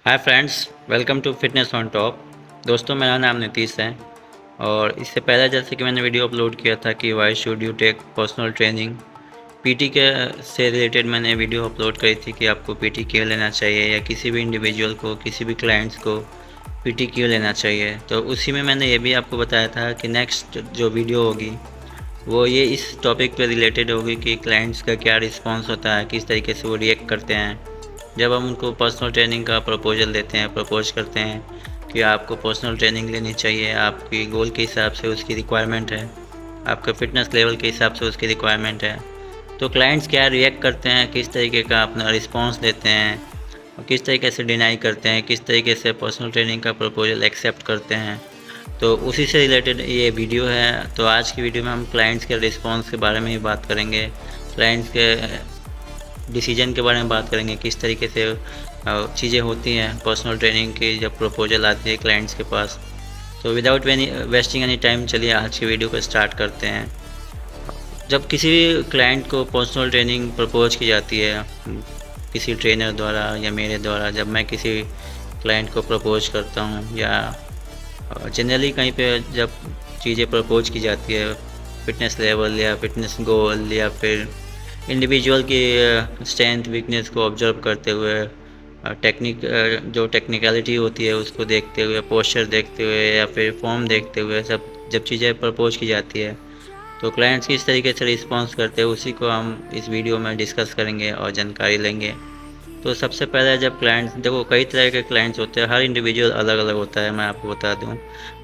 Hi friends, welcome to fitness on top. दोस्तों, मेरा नाम नीतीश है और इससे पहले जैसे कि मैंने वीडियो अपलोड किया था कि why should you take personal training, PT के से रिलेटेड मैंने वीडियो अपलोड करी थी कि आपको पीटी क्यों लेना चाहिए या किसी भी इंडिविजुअल को, किसी भी क्लाइंट्स को पीटी क्यों लेना चाहिए। तो उसी में मैंने ये भी आपको बताया था कि नेक्स्ट जो वीडियो होगी वो ये इस टॉपिक पे रिलेटेड होगी कि क्लाइंट्स का क्या रिस्पॉन्स होता है, किस तरीके से वो रिएक्ट करते हैं जब हम उनको पर्सनल ट्रेनिंग का प्रपोजल देते हैं, प्रपोज करते हैं कि आपको पर्सनल ट्रेनिंग लेनी चाहिए, आपकी गोल के हिसाब से उसकी रिक्वायरमेंट है, आपका फ़िटनेस लेवल के हिसाब से उसकी रिक्वायरमेंट है। तो क्लाइंट्स क्या रिएक्ट करते हैं, किस तरीके का अपना रिस्पॉन्स देते हैं और किस तरीके से डिनाई करते हैं, किस तरीके से पर्सनल ट्रेनिंग का प्रपोजल एक्सेप्ट करते हैं, तो उसी से रिलेटेड ये वीडियो है। तो आज की वीडियो में हम क्लाइंट्स के रिस्पॉन्स के बारे में ही बात करेंगे, क्लाइंट्स के डिसीजन के बारे में बात करेंगे, किस तरीके से चीज़ें होती हैं पर्सनल ट्रेनिंग की जब प्रपोजल आती है क्लाइंट्स के पास। तो विदाउट वेस्टिंग एनी टाइम चलिए आज की वीडियो को स्टार्ट करते हैं। जब किसी भी क्लाइंट को पर्सनल ट्रेनिंग प्रपोज की जाती है किसी ट्रेनर द्वारा या मेरे द्वारा, जब मैं किसी क्लाइंट को प्रपोज करता हूँ या जनरली कहीं पे जब चीज़ें प्रपोज की जाती है, फिटनेस लेवल या फिटनेस गोल या फिर इंडिविजुअल की स्ट्रेंथ वीकनेस को ऑब्जर्व करते हुए, टेक्निक जो टेक्निकलिटी होती है उसको देखते हुए, पोस्चर देखते हुए या फिर फॉर्म देखते हुए सब जब चीज़ें प्रपोज की जाती है तो क्लाइंट्स किस तरीके से रिस्पॉन्स करते हैं उसी को हम इस वीडियो में डिस्कस करेंगे और जानकारी लेंगे। तो सबसे पहले जब क्लाइंट्स, देखो कई तरह के क्लाइंट्स होते हैं, हर इंडिविजुअल अलग अलग होता है। मैं आपको बता दूं,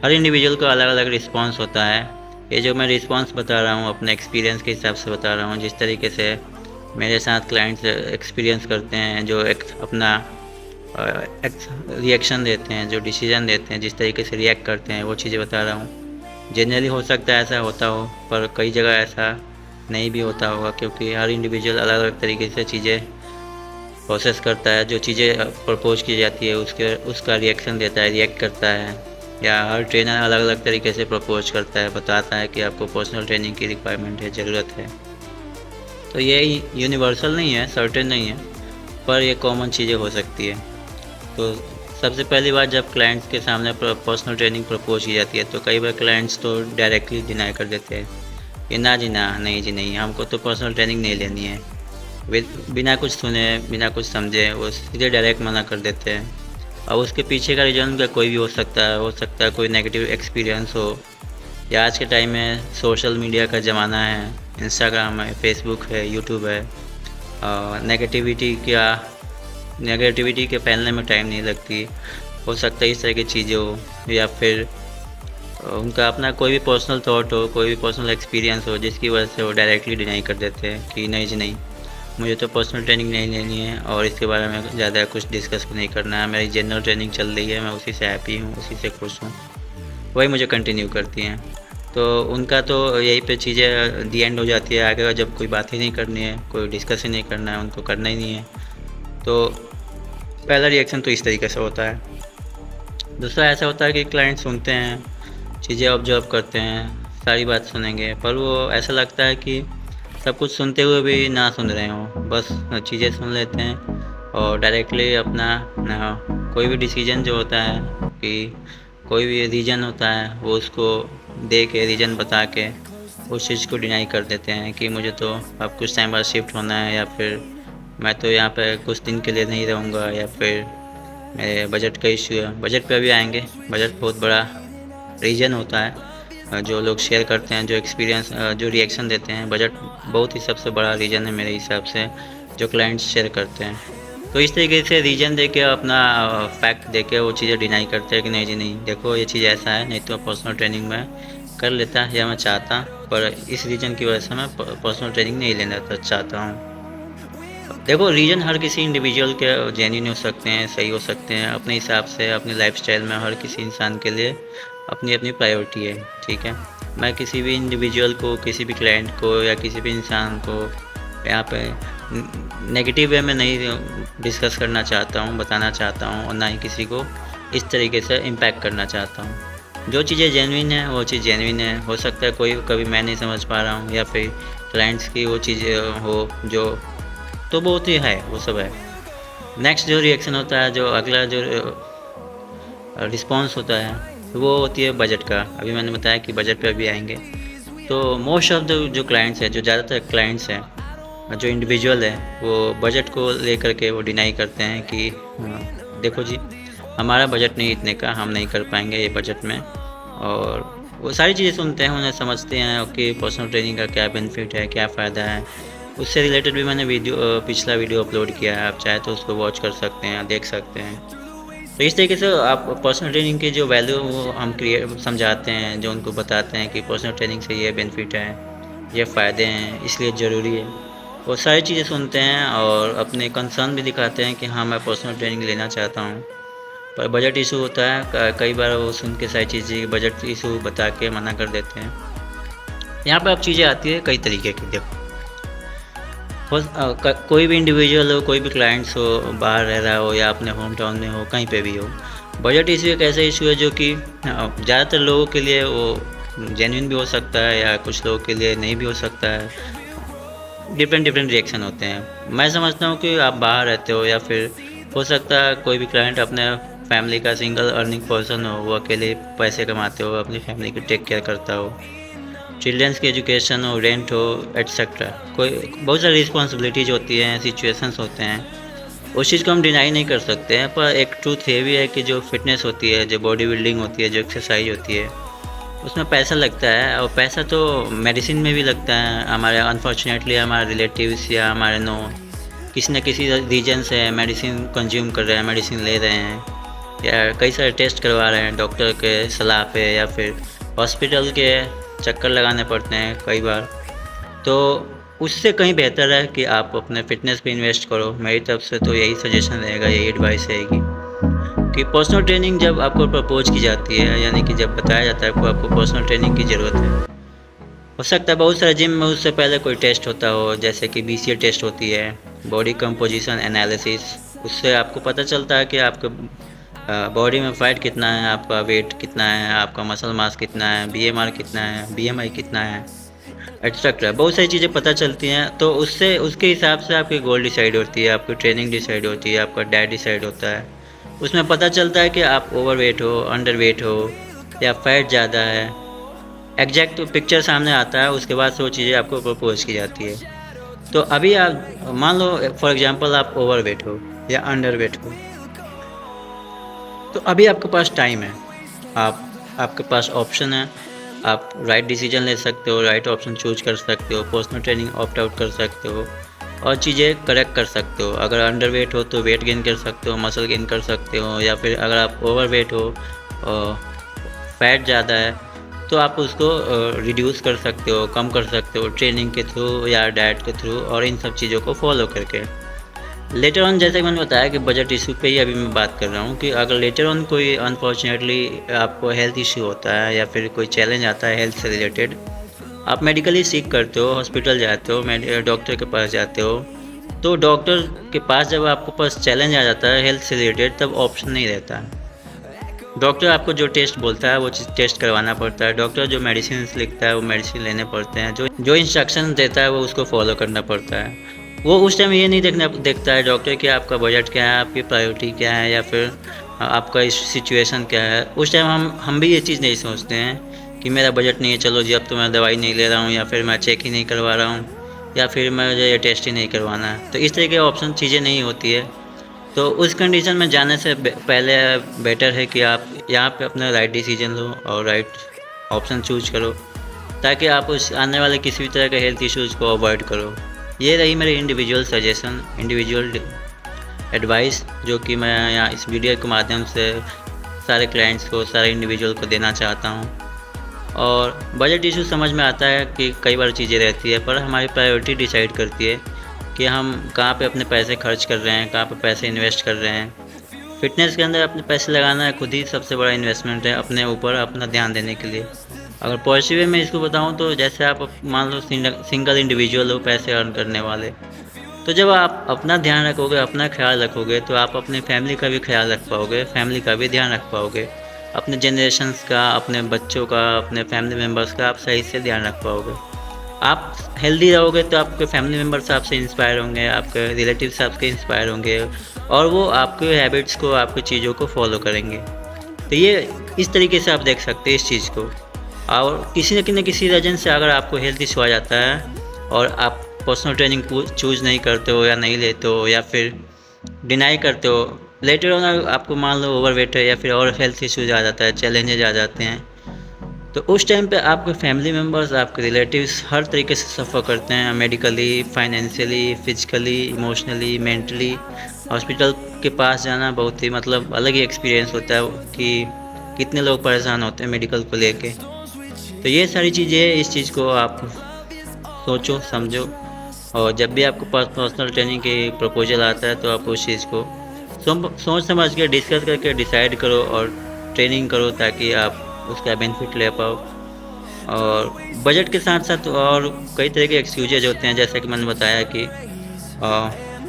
हर इंडिविजुअल का अलग अलग रिस्पॉन्स होता है। ये जो मैं रिस्पॉन्स बता रहा हूँ अपने एक्सपीरियंस के हिसाब से बता रहा हूँ, जिस तरीके से मेरे साथ क्लाइंट्स एक्सपीरियंस करते हैं, जो एक अपना रिएक्शन देते हैं, जो डिसीजन देते हैं, जिस तरीके से रिएक्ट करते हैं, वो चीज़ें बता रहा हूँ। जनरली हो सकता है ऐसा होता हो, पर कई जगह ऐसा नहीं भी होता होगा क्योंकि हर इंडिविजुअल अलग अलग तरीके से चीज़ें प्रोसेस करता है। जो चीज़ें प्रपोज की जाती है उसका रिएक्शन देता है, रिएक्ट करता है, या हर ट्रेनर अलग अलग तरीके से प्रपोज करता है, बताता है कि आपको पर्सनल ट्रेनिंग की रिक्वायरमेंट है, ज़रूरत है। तो ये यूनिवर्सल नहीं है, सर्टेन नहीं है, पर ये कॉमन चीज़ें हो सकती है। तो सबसे पहली बात, जब क्लाइंट्स के सामने पर्सनल ट्रेनिंग प्रपोज की जाती है तो कई बार क्लाइंट्स तो डायरेक्टली डिनाई कर देते हैं कि ना जी ना, नहीं जी नहीं, हमको तो पर्सनल ट्रेनिंग नहीं लेनी है। बिना कुछ सुने, बिना कुछ समझे वो सीधे डायरेक्ट मना कर देते हैं। और उसके पीछे का रीज़न का कोई भी हो सकता है कोई नेगेटिव एक्सपीरियंस हो, या आज के टाइम में सोशल मीडिया का ज़माना है, इंस्टाग्राम है, फेसबुक है, यूट्यूब है, नेगेटिविटी के फैलने में टाइम नहीं लगती। हो सकता है इस तरह की चीज़ें हो, या फिर उनका अपना कोई भी पर्सनल थॉट हो, कोई भी पर्सनल एक्सपीरियंस हो, जिसकी वजह से वो डायरेक्टली डिनाई कर देते हैं कि नहीं जी नहीं, मुझे तो पर्सनल ट्रेनिंग नहीं लेनी है और इसके बारे में ज़्यादा कुछ डिस्कस नहीं करना है। मेरी जनरल ट्रेनिंग चल रही है, मैं उसी से हैप्पी हूँ, उसी से खुश हूँ, वही मुझे कंटिन्यू करती हैं। तो उनका तो यहीं पे चीज़ें दी एंड हो जाती है। आगे जब कोई बात ही नहीं करनी है, कोई डिस्कस ही नहीं करना है, उनको करना ही नहीं है, तो पहला रिएक्शन तो इस तरीके से होता है। दूसरा ऐसा होता है कि क्लाइंट सुनते हैं, चीज़ें ऑब्जर्व करते हैं, सारी बात सुनेंगे, पर वो ऐसा लगता है कि सब कुछ सुनते हुए भी ना सुन रहे हों, बस चीज़ें सुन लेते हैं और डायरेक्टली अपना कोई भी डिसीजन जो होता है कि कोई भी रीज़न होता है वो उसको दे के, रीज़न बता के उस चीज़ को डिनाई कर देते हैं कि मुझे तो अब कुछ टाइम बाद शिफ्ट होना है, या फिर मैं तो यहाँ पे कुछ दिन के लिए नहीं रहूँगा, या फिर मेरे बजट का इशू है। बजट पे भी आएंगे, बजट बहुत बड़ा रीज़न होता है जो लोग शेयर करते हैं, जो एक्सपीरियंस, जो रिएक्शन देते हैं। बजट बहुत ही सबसे बड़ा रीज़न है मेरे हिसाब से जो क्लाइंट्स शेयर करते हैं। तो इस तरीके से रीज़न दे के, अपना फैक्ट दे के वो चीज़ें डिनाई करते हैं कि नहीं जी नहीं, देखो ये चीज़ ऐसा है, नहीं तो पर्सनल ट्रेनिंग में कर लेता या मैं चाहता, पर इस रीज़न की वजह से मैं पर्सनल ट्रेनिंग नहीं लेना चाहता हूँ। देखो, रीज़न हर किसी इंडिविजुअल के जेन्युइन हो सकते हैं, सही हो सकते हैं, अपने हिसाब से अपनी लाइफस्टाइल में हर किसी इंसान के लिए अपनी अपनी प्रायोरिटी है, ठीक है। मैं किसी भी इंडिविजुअल को, किसी भी क्लाइंट को या किसी भी इंसान को यहाँ पे नेगेटिव वे में नहीं डिस्कस करना चाहता हूँ, बताना चाहता हूँ, और ना ही किसी को इस तरीके से इम्पैक्ट करना चाहता हूँ। जो चीज़ें जेन्युइन है वो चीज़ जेन्युइन है। हो सकता है कोई कभी मैं नहीं समझ पा रहा हूँ, या फिर क्लाइंट्स की वो चीज़ हो जो, तो बहुत ही है, वो सब है। नेक्स्ट जो रिएक्शन होता है, जो अगला जो रिस्पॉन्स होता है, वो होती है बजट का। अभी मैंने बताया कि बजट पे अभी आएंगे। तो मोस्ट ऑफ द जो क्लाइंट्स हैं, जो ज़्यादातर क्लाइंट्स हैं, जो इंडिविजुअल है, वो बजट को लेकर के वो डिनाई करते हैं कि देखो जी, हमारा बजट नहीं इतने का, हम नहीं कर पाएंगे ये बजट में। और वो सारी चीज़ें सुनते हैं, उन्हें समझते हैं कि पर्सनल ट्रेनिंग का क्या बेनिफिट है, क्या फ़ायदा है। उससे रिलेटेड भी मैंने पिछला वीडियो अपलोड किया है, आप चाहे तो उसको वॉच कर सकते हैं, देख सकते हैं। तो इस तरीके से आप पर्सनल ट्रेनिंग की जो वैल्यू वो हम समझाते हैं, जो उनको बताते हैं कि पर्सनल ट्रेनिंग से ये बेनिफिट है, ये फ़ायदे हैं, इसलिए ज़रूरी है। वो सारी चीज़ें सुनते हैं और अपने कंसर्न भी दिखाते हैं कि हाँ, मैं पर्सनल ट्रेनिंग लेना चाहता हूँ, पर बजट इशू होता है। कई बार वो सुन के सारी चीज़ें बजट इशू बता के मना कर देते हैं। यहाँ पे अब चीज़ें आती है कई तरीके की। देखो, कोई भी इंडिविजुअल हो, कोई भी क्लाइंट्स हो, बाहर रह रहा हो या अपने होम टाउन में हो, कहीं पे भी हो, बजट इशू एक ऐसा इशू है जो कि ज़्यादातर लोगों के लिए वो जेन्युइन भी हो सकता है या कुछ लोगों के लिए नहीं भी हो सकता है। डिफरेंट रिएक्शन होते हैं। मैं समझता हूँ कि आप बाहर रहते हो या फिर हो सकता है कोई भी क्लाइंट अपने फैमिली का सिंगल अर्निंग पर्सन हो, वो अकेले पैसे कमाते हो, अपनी फैमिली की टेक केयर करता हो, चिल्ड्रंस की एजुकेशन हो, रेंट हो, एट्सेट्रा। कोई बहुत सारी रिस्पॉन्सिबिलिटीज़ होती हैं, सिचुएशंस होते हैं। उस चीज़ को हम डिनाई नहीं कर सकते हैं, पर एक ट्रूथ ये भी है कि जो फिटनेस होती है, जो बॉडी बिल्डिंग होती है, जो एक्सरसाइज होती है, उसमें पैसा लगता है। और पैसा तो मेडिसिन में भी लगता है। हमारे अनफॉर्चुनेटली हमारे रिलेटिव्स या हमारे नो किसी न किसी रीजन से मेडिसिन कंज्यूम कर रहे हैं, मेडिसिन ले रहे हैं, या कई सारे टेस्ट करवा रहे हैं डॉक्टर के सलाह पे, या फिर हॉस्पिटल के चक्कर लगाने पड़ते हैं कई बार। तो उससे कहीं बेहतर है कि आप अपने फ़िटनेस पे इन्वेस्ट करो। मेरी तरफ से तो यही सजेशन रहेगा, यही एडवाइस रहेगी कि पर्सनल ट्रेनिंग जब आपको प्रपोज की जाती है, यानी कि जब बताया जाता है कि आपको पर्सनल ट्रेनिंग की ज़रूरत है, हो सकता है बहुत सारे जिम में उससे पहले कोई टेस्ट होता हो, जैसे कि BCA टेस्ट होती है, बॉडी कंपोजिशन एनालिसिस। उससे आपको पता चलता है कि आपके बॉडी में फैट कितना है, आपका वेट कितना है, आपका मसल मास कितना है, BMR कितना है, BMI कितना है, एट्सेट्रा। बहुत सारी चीज़ें पता चलती हैं। तो उससे उसके हिसाब से आपकी गोल डिसाइड होती है, आपकी ट्रेनिंग डिसाइड होती है, आपका डाइट डिसाइड होता है। उसमें पता चलता है कि आप ओवरवेट हो, अंडरवेट हो, या फैट ज़्यादा है। एग्जैक्ट पिक्चर सामने आता है, उसके बाद से वो चीज़ें आपको प्रपोज की जाती है। तो अभी आप मान लो फॉर एग्जांपल आप ओवरवेट हो या अंडरवेट हो, तो अभी आपके पास टाइम है, आपके पास ऑप्शन है। आप राइट डिसीजन ले सकते हो, राइट ऑप्शन चूज कर सकते हो, पर्सनल ट्रेनिंग ऑप्ट आउट कर सकते हो और चीज़ें करेक्ट कर सकते हो। अगर अंडरवेट हो तो वेट गेन कर सकते हो, मसल गेन कर सकते हो, या फिर अगर आप ओवरवेट हो और फैट ज़्यादा है तो आप उसको रिड्यूस कर सकते हो, कम कर सकते हो ट्रेनिंग के थ्रू या डाइट के थ्रू, और इन सब चीज़ों को फॉलो करके। लेटर ऑन, जैसे कि मैंने बताया कि बजट इशू पे ही अभी मैं बात कर रहा हूँ, कि अगर लेटर ऑन कोई अनफॉर्चुनेटली आपको हेल्थ इशू होता है या फिर कोई चैलेंज आता है हेल्थ से रिलेटेड, आप मेडिकली सीख करते हो, हॉस्पिटल जाते हो, डॉक्टर के पास जाते हो, तो डॉक्टर के पास जब आपके पास चैलेंज आ जाता है हेल्थ से रिलेटेड, तब ऑप्शन नहीं रहता है। डॉक्टर आपको जो टेस्ट बोलता है वो टेस्ट करवाना पड़ता है। डॉक्टर जो मेडिसिन लिखता है वो मेडिसिन लेने पड़ते हैं। जो इंस्ट्रक्शन देता है वो उसको फॉलो करना पड़ता है। वो उस टाइम ये नहीं देखता है डॉक्टर कि आपका बजट क्या है, आपकी प्रायोरिटी क्या है, या फिर आपका सिचुएशन क्या है। उस टाइम हम भी ये चीज़ नहीं सोचते हैं कि मेरा बजट नहीं है, चलो जी अब तो मैं दवाई नहीं ले रहा हूँ, या फिर मैं चेक ही नहीं करवा रहा हूँ, या फिर मुझे ये टेस्ट ही नहीं करवाना है। तो इस तरह के ऑप्शन चीज़ें नहीं होती है। तो उस कंडीशन में जाने से पहले बेटर है कि आप यहाँ पे अपना राइट डिसीजन लो और राइट ऑप्शन चूज करो, ताकि आप उस आने वाले किसी भी तरह के हेल्थ इश्यूज़ को अवॉइड करो। ये रही मेरी इंडिविजुअल सजेशन, इंडिविजुअल एडवाइस, जो कि मैं यहाँ इस वीडियो के माध्यम से सारे क्लाइंट्स को, सारे इंडिविजुअल को देना चाहता हूँ। और बजट इशू समझ में आता है कि कई बार चीज़ें रहती है, पर हमारी प्रायोरिटी डिसाइड करती है कि हम कहाँ पे अपने पैसे खर्च कर रहे हैं, कहाँ पे पैसे इन्वेस्ट कर रहे हैं। फिटनेस के अंदर अपने पैसे लगाना है खुद ही सबसे बड़ा इन्वेस्टमेंट है, अपने ऊपर अपना ध्यान देने के लिए। अगर पॉजिटिव वे में इसको बताऊं तो जैसे आप मान लो सिंगल इंडिविजुअल हो पैसे अर्न करने वाले, तो जब आप अपना ध्यान रखोगे, अपना ख्याल रखोगे, तो आप अपने फैमिली का भी ख्याल रख पाओगे, फैमिली का भी ध्यान रख पाओगे, अपने जनरेशन्स का, अपने बच्चों का, अपने फैमिली मेम्बर्स का आप सही से ध्यान रख पाओगे। आप हेल्दी रहोगे तो आपके फैमिली मेम्बर्स आपसे इंस्पायर होंगे, आपके रिलेटिव्स आपके इंस्पायर होंगे और वो आपके हैबिट्स को, आपकी चीज़ों को फॉलो करेंगे। तो ये इस तरीके से आप देख सकते हैं इस चीज़ को। और किसी न किसी रीज़न से अगर आपको हेल्थ इशू आ जाता है और आप पर्सनल ट्रेनिंग को चूज़ नहीं करते हो या नहीं लेते हो या फिर डिनाई करते हो, लेटर ऑन आपको मान लो ओवरवेट है या फिर और हेल्थ इश्यूज आ जाता है, चैलेंजेज आ जाते हैं, तो उस टाइम पे आपके फैमिली मेम्बर्स, आपके रिलेटिव्स हर तरीके से सफ़र करते हैं, medically, financially, physically, emotionally, mentally. Hospital के पास जाना बहुत ही मतलब अलग ही एक्सपीरियंस होता है कि कितने लोग परेशान होते हैं मेडिकल को लेके। तो ये सारी चीज़ें, इस चीज़ को आप सोचो, समझो, और जब भी आपको पास पर्सनल ट्रेनिंग की प्रपोजल आता है तो आप उस चीज़ को सोच समझ के डिस्कस करके डिसाइड करो और ट्रेनिंग करो ताकि आप उसका बेनिफिट ले पाओ। और बजट के साथ साथ और कई तरह के एक्सक्यूजेज होते हैं, जैसे कि मैंने बताया कि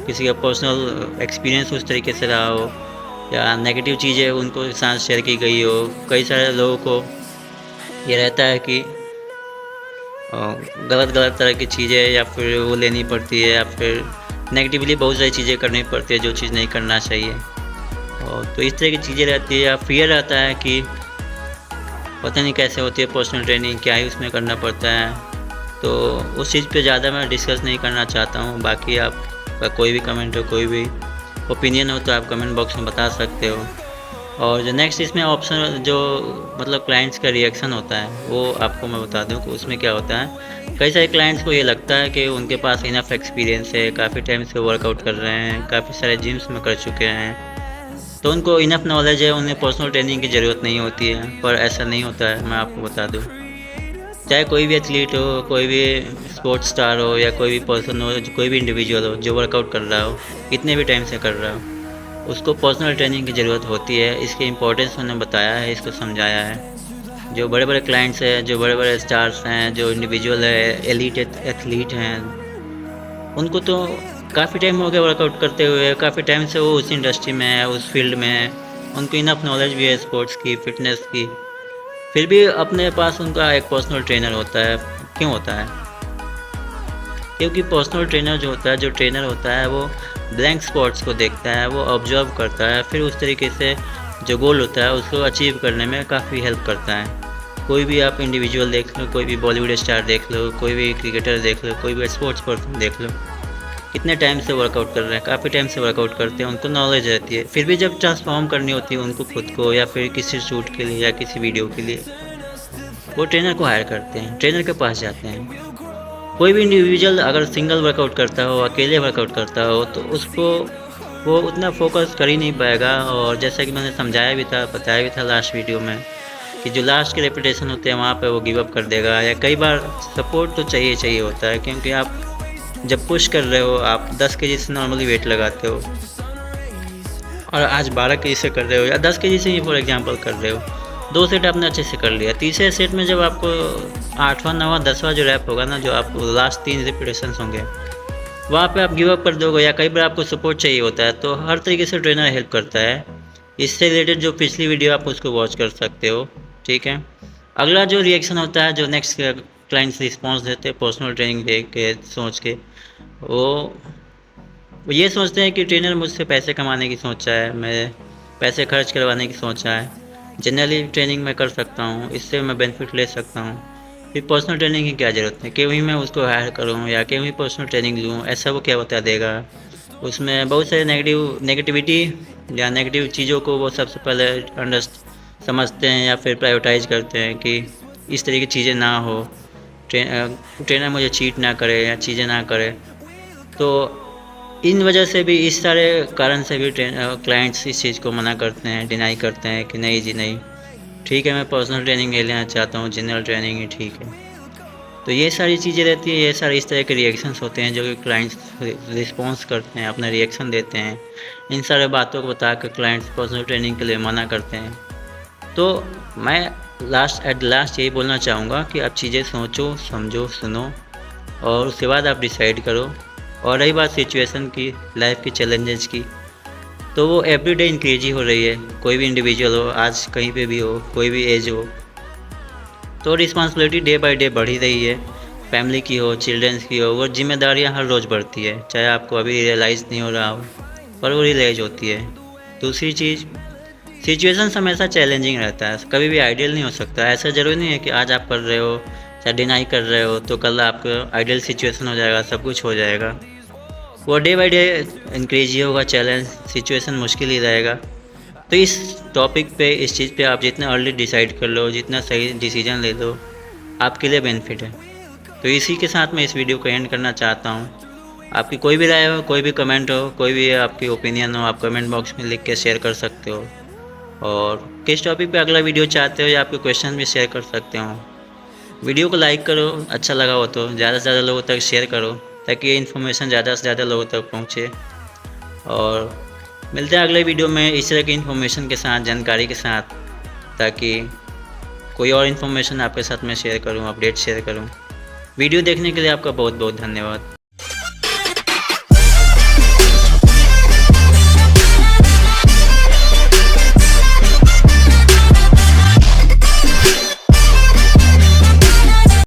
किसी का पर्सनल एक्सपीरियंस उस तरीके से रहा हो या नेगेटिव चीज़ें उनको साथ शेयर की गई हो। कई सारे लोगों को ये रहता है कि गलत तरह की चीज़ें या फिर वो लेनी पड़ती है या फिर नेगेटिवली बहुत सारी चीज़ें करनी पड़ती है जो चीज़ नहीं करना चाहिए। और तो इस तरह की चीज़ें रहती है, या फियर रहता है कि पता नहीं कैसे होती है पर्सनल ट्रेनिंग, क्या ही उसमें करना पड़ता है। तो उस चीज़ पे ज़्यादा मैं डिस्कस नहीं करना चाहता हूँ। बाकी आपका कोई भी कमेंट हो, कोई भी ओपिनियन हो तो आप कमेंट बॉक्स में बता सकते हो। और जो नेक्स्ट इसमें ऑप्शन जो मतलब क्लाइंट्स का रिएक्शन होता है वो आपको मैं बता दूं कि उसमें क्या होता है। कई सारे क्लाइंट्स को ये लगता है कि उनके पास इनफ एक्सपीरियंस है, काफ़ी टाइम से वर्कआउट कर रहे हैं, काफ़ी सारे जिम्स में कर चुके हैं, तो उनको इनफ नॉलेज है, उन्हें पर्सनल ट्रेनिंग की ज़रूरत नहीं होती है। पर ऐसा नहीं होता है, मैं आपको बता दूँ। चाहे कोई भी एथलीट हो, कोई भी स्पोर्ट्स स्टार हो या कोई भी पर्सन हो, कोई भी इंडिविजुअल हो जो वर्कआउट कर रहा हो, कितने भी टाइम से कर रहा हो, उसको पर्सनल ट्रेनिंग की ज़रूरत होती है। इसकी इम्पोर्टेंस मैंने बताया है, इसको समझाया है। जो बड़े बड़े क्लाइंट्स हैं, जो बड़े बड़े स्टार्स हैं, जो इंडिविजुअल है, एलीट एथलीट हैं, उनको तो काफ़ी टाइम हो गया वर्कआउट करते हुए, काफ़ी टाइम से वो उस इंडस्ट्री में है, उस फील्ड में है, उनको इनफ नॉलेज भी है स्पोर्ट्स की, फिटनेस की, फिर भी अपने पास उनका एक पर्सनल ट्रेनर होता है। क्यों होता है? क्योंकि पर्सनल ट्रेनर जो होता है, जो ट्रेनर होता है, वो ब्लैंक स्पॉट्स को देखता है, वो ऑब्जर्व करता है, फिर उस तरीके से जो गोल होता है उसको अचीव करने में काफ़ी हेल्प करता है। कोई भी आप इंडिविजुअल देख लो, कोई भी बॉलीवुड स्टार देख लो, कोई भी क्रिकेटर देख लो, कोई भी स्पोर्ट्स पर्सन देख लो, कितने टाइम से वर्कआउट कर रहे हैं, काफ़ी टाइम से वर्कआउट करते हैं, उनको नॉलेज रहती है। फिर भी जब ट्रांसफॉर्म करनी होती है उनको खुद को, या फिर किसी शूट के लिए या किसी वीडियो के लिए, वो ट्रेनर को हायर करते हैं, ट्रेनर के पास जाते हैं। कोई भी इंडिविजुअल अगर सिंगल वर्कआउट करता हो, अकेले वर्कआउट करता हो, तो उसको वो उतना फोकस कर ही नहीं पाएगा। और जैसा कि मैंने समझाया भी था, बताया भी था लास्ट वीडियो में, कि जो लास्ट के रेपिटेशन होते हैं वहाँ पे वो गिव अप कर देगा। या कई बार सपोर्ट तो चाहिए होता है, क्योंकि आप जब पुश कर रहे हो, आप 10 केजी से नॉर्मली वेट लगाते हो और आज 12 केजी से कर रहे हो या 10 केजी से ही फॉर एग्जांपल कर रहे हो, 2 सेट आपने अच्छे से कर लिया, तीसरे सेट में जब आपको 8वां 9वां 10वां जो रैप होगा ना, जो आपको लास्ट 3 रिपीटेशंस होंगे, वहाँ पे आप गिव अप कर दोगे। या कई बार आपको सपोर्ट चाहिए होता है, तो हर तरीके से ट्रेनर हेल्प करता है। इससे रिलेटेड जो पिछली वीडियो आप उसको वॉच कर सकते हो, ठीक है। अगला जो रिएक्शन होता है, जो नेक्स्ट क्लाइंट्स रिस्पॉन्स देते हैं पर्सनल ट्रेनिंग देख के, सोच के, वो ये सोचते हैं कि ट्रेनर मुझसे पैसे कमाने की सोचा है, मैं पैसे खर्च करवाने की सोचा है, जनरली ट्रेनिंग मैं कर सकता हूँ, इससे मैं बेनिफिट ले सकता हूँ, फिर पर्सनल ट्रेनिंग की क्या ज़रूरत है, क्यों ही मैं उसको हायर करूँ या क्यों ही पर्सनल ट्रेनिंग लूँ, ऐसा वो क्या बता देगा। उसमें बहुत सारे नेगेटिविटी या नेगेटिव चीज़ों को वो सबसे पहले समझते हैं या फिर प्रायोरिटाइज करते हैं कि इस तरह की चीज़ें ना हो, ट्रेनर मुझे चीट ना करे या चीज़ें ना करे। तो इन वजह से भी, इस सारे कारण से भी क्लाइंट्स इस चीज़ को मना करते हैं, डिनाई करते हैं कि नहीं जी नहीं, ठीक है मैं पर्सनल ट्रेनिंग ले लेना चाहता हूँ, जनरल ट्रेनिंग ही ठीक है। तो ये सारी चीज़ें रहती है, ये सारे इस तरह के रिएक्शंस होते हैं जो कि क्लाइंट्स रिस्पॉन्स करते हैं, अपना रिएक्शन देते हैं। इन सारे बातों को बता कर क्लाइंट्स पर्सनल ट्रेनिंग के लिए मना करते हैं। तो मैं एट लास्ट यही बोलना चाहूँगा कि आप चीज़ें सोचो, समझो, सुनो और उसके बाद आप डिसाइड करो। और रही बात सिचुएशन की, लाइफ की चैलेंजेस की, तो वो एवरीडे इंक्रीज ही हो रही है। कोई भी इंडिविजुअल हो, आज कहीं पे भी हो, कोई भी एज हो, तो रिस्पॉन्सिबिलिटी डे बाय डे बढ़ ही रही है। फैमिली की हो, चिल्ड्रंस की हो, वो जिम्मेदारियाँ हर रोज़ बढ़ती है, चाहे आपको अभी रियलाइज़ नहीं हो रहा हो, पर वो रियलाइज़ होती है। दूसरी चीज़, सिचुएशंस हमेशा चैलेंजिंग रहता है, कभी भी आइडियल नहीं हो सकता। ऐसा ज़रूरी नहीं है कि आज आप कर रहे हो या डिनाई कर रहे हो तो कल आपको आइडियल सिचुएशन हो जाएगा, सब कुछ हो जाएगा। वो डे बाय डे इंक्रीज ही होगा, चैलेंज सिचुएशन मुश्किल ही रहेगा। तो इस टॉपिक पे, इस चीज़ पे आप जितना अर्ली डिसाइड कर लो, जितना सही डिसीजन ले लो, आपके लिए बेनिफिट है। तो इसी के साथ मैं इस वीडियो को एंड करना चाहता हूँ। आपकी कोई भी राय हो, कोई भी कमेंट हो, कोई भी आपकी ओपिनियन हो, आप कमेंट बॉक्स में लिख के शेयर कर सकते हो। और किस टॉपिक पे अगला वीडियो चाहते हो या आपके क्वेश्चन भी शेयर कर सकते हो। वीडियो को लाइक करो, अच्छा लगा हो तो ज़्यादा से ज़्यादा लोगों तक शेयर करो, ताकि ये इन्फॉर्मेशन ज़्यादा से ज़्यादा लोगों तक पहुँचे। और मिलते हैं अगले वीडियो में इस तरह की इन्फॉर्मेशन के साथ, जानकारी के साथ, ताकि कोई और इन्फॉर्मेशन आपके साथ मैं शेयर करूं, अपडेट शेयर करूं। वीडियो देखने के लिए आपका बहुत बहुत धन्यवाद।